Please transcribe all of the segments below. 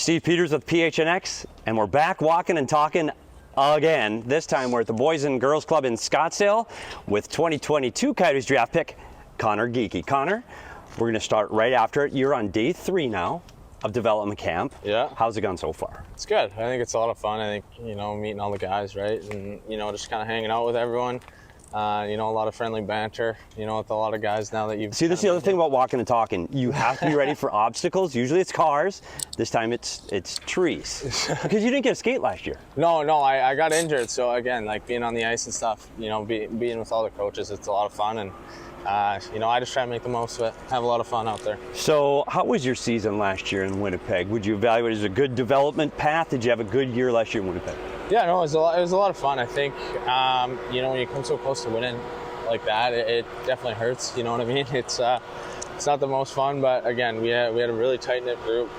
Steve Peters with PHNX, and we're back walking and talking again. This time we're at the Boys and Girls Club in Scottsdale with 2022 Coyotes draft pick, Conor Geekie. Conor, we're going to start right after it. You're on day 3 now of development camp. Yeah. How's it gone so far? It's good. I think it's a lot of fun. I think, meeting all the guys, right? And, just kind of hanging out with everyone. A lot of friendly banter, with a lot of guys now that you've... See, this is the other thing about walking and talking. You have to be ready for obstacles. Usually it's cars. This time it's trees. Because you didn't get a skate last year. No, I got injured. So, again, like being on the ice and stuff, being with all the coaches, it's a lot of fun. And, I just try to make the most of it, have a lot of fun out there. So how was your season last year in Winnipeg? Would you evaluate it as a good development path? Did you have a good year last year in Winnipeg? Yeah, no, it was a lot of fun. I think, when you come so close to winning like that, it definitely hurts. You know what I mean? It's not the most fun, but again, we had a really tight-knit group.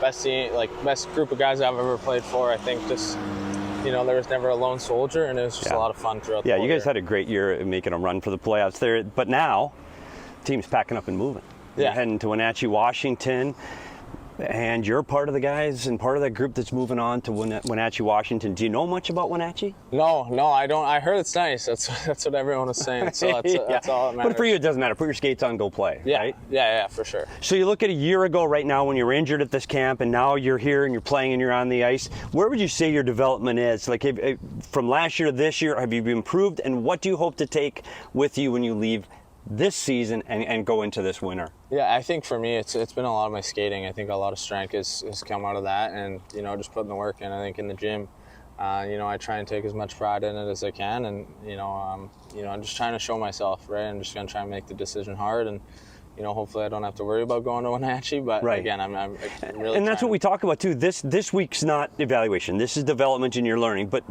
Best group of guys I've ever played for. I think just, there was never a lone soldier, and it was just a lot of fun throughout the whole year. Yeah, you guys year. had a great year making a run for the playoffs there, but now, the team's packing up and moving. Yeah. You're heading to Wenatchee, Washington. And you're part of the guys and part of that group that's moving on to Wenatchee, Washington. Do you know much about Wenatchee? No, I don't. I heard it's nice. That's what everyone is saying. So that's all that matters. But for you, it doesn't matter. Put your skates on, go play. Yeah, right? Yeah, for sure. So you look at a year ago right now when you were injured at this camp, and now you're here and you're playing and you're on the ice. Where would you say your development is? Like from last year to this year, have you improved? And what do you hope to take with you when you leave this season and go into this winter? Yeah, I think for me, it's been a lot of my skating. I think a lot of strength has come out of that, and just putting the work in. I think in the gym, I try and take as much pride in it as I can, and I'm just trying to show myself, right? I'm just gonna try and make the decision hard, and hopefully I don't have to worry about going to Wenatchee. But right. Again, I'm really. And that's what we talk about too. This week's not evaluation. This is development, and you're learning. But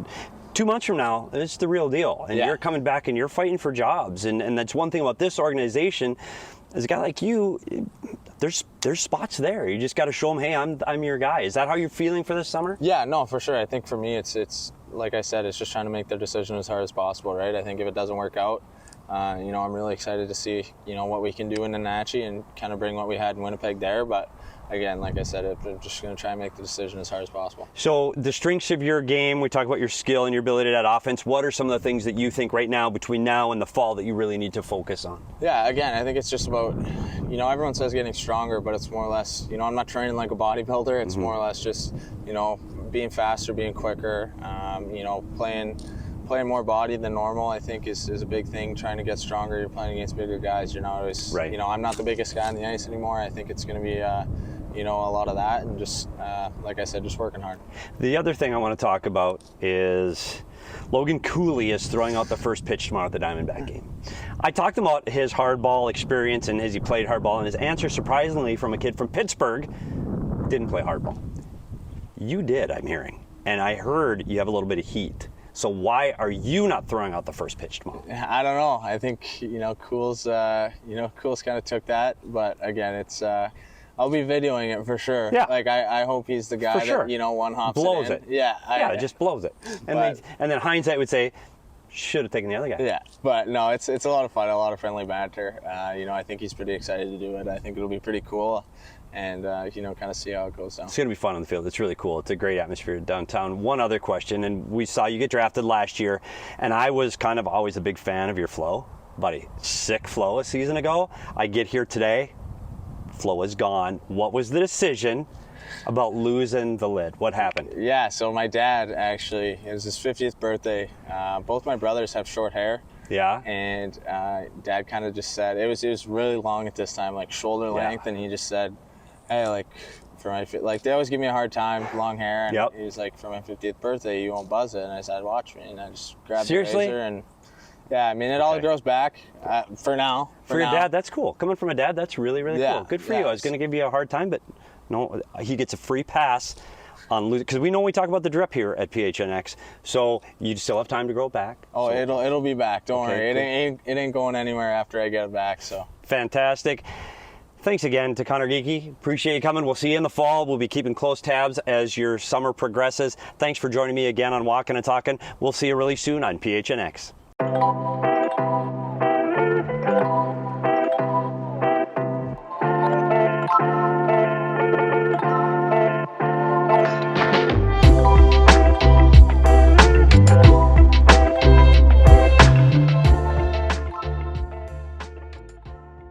2 months from now, it's the real deal, and you're coming back and you're fighting for jobs. And that's one thing about this organization. As a guy like you, there's spots there. You just got to show them, hey, I'm your guy. Is that how you're feeling for this summer? Yeah, no, for sure. I think for me, it's like I said, it's just trying to make their decision as hard as possible, right? I think if it doesn't work out, I'm really excited to see, what we can do in Wenatchee and kind of bring what we had in Winnipeg there. But again, like I said, I'm just going to try and make the decision as hard as possible. So the strengths of your game, we talk about your skill and your ability at offense. What are some of the things that you think right now, between now and the fall, that you really need to focus on? Yeah, again, I think it's just about, everyone says getting stronger, but it's more or less, I'm not training like a bodybuilder. It's more or less just, being faster, being quicker, playing more body than normal, I think is a big thing. Trying to get stronger. You're playing against bigger guys. You're not always, right. I'm not the biggest guy on the ice anymore. I think it's going to be, a lot of that, and just, like I said, just working hard. The other thing I want to talk about is Logan Cooley is throwing out the first pitch tomorrow at the Diamondback game. I talked about his hardball experience and as he played hardball, and his answer, surprisingly, from a kid from Pittsburgh, didn't play hardball. You did, I'm hearing. And I heard you have a little bit of heat. So why are you not throwing out the first pitch tomorrow? I don't know. I think, Cool's kind of took that. But again, it's, I'll be videoing it for sure. Yeah. Like, I hope he's the guy that, one hops blows it. it. Yeah. Just blows it. And then hindsight would say, should have taken the other guy. Yeah. But no, it's a lot of fun, a lot of friendly banter. I think he's pretty excited to do it. I think it'll be pretty cool. And, kind of see how it goes down. It's going to be fun on the field. It's really cool. It's a great atmosphere downtown. One other question, and we saw you get drafted last year, and I was kind of always a big fan of your flow. Buddy, sick flow a season ago. I get here today, flow is gone. What was the decision about losing the lid? What happened? Yeah, so my dad, actually, it was his 50th birthday. Both my brothers have short hair. Yeah. And Dad kind of just said, it was really long at this time, like shoulder length, and he just said, hey, like, they always give me a hard time, long hair, and he was like, for my 50th birthday, you won't buzz it. And I said, watch me, and I just grabbed the razor, and it all grows back for now. For your dad, that's cool. Coming from a dad, that's really, really cool. Good for you. I was going to give you a hard time, but no, he gets a free pass on losing, because we know we talk about the drip here at PHNX, so you still have time to grow it back. Oh, so it'll be back. Don't worry. Cool. It ain't going anywhere after I get it back. So fantastic. Thanks again to Conor Geekie. Appreciate you coming. We'll see you in the fall. We'll be keeping close tabs as your summer progresses. Thanks for joining me again on Walkin and Talkin. We'll see you really soon on PHNX.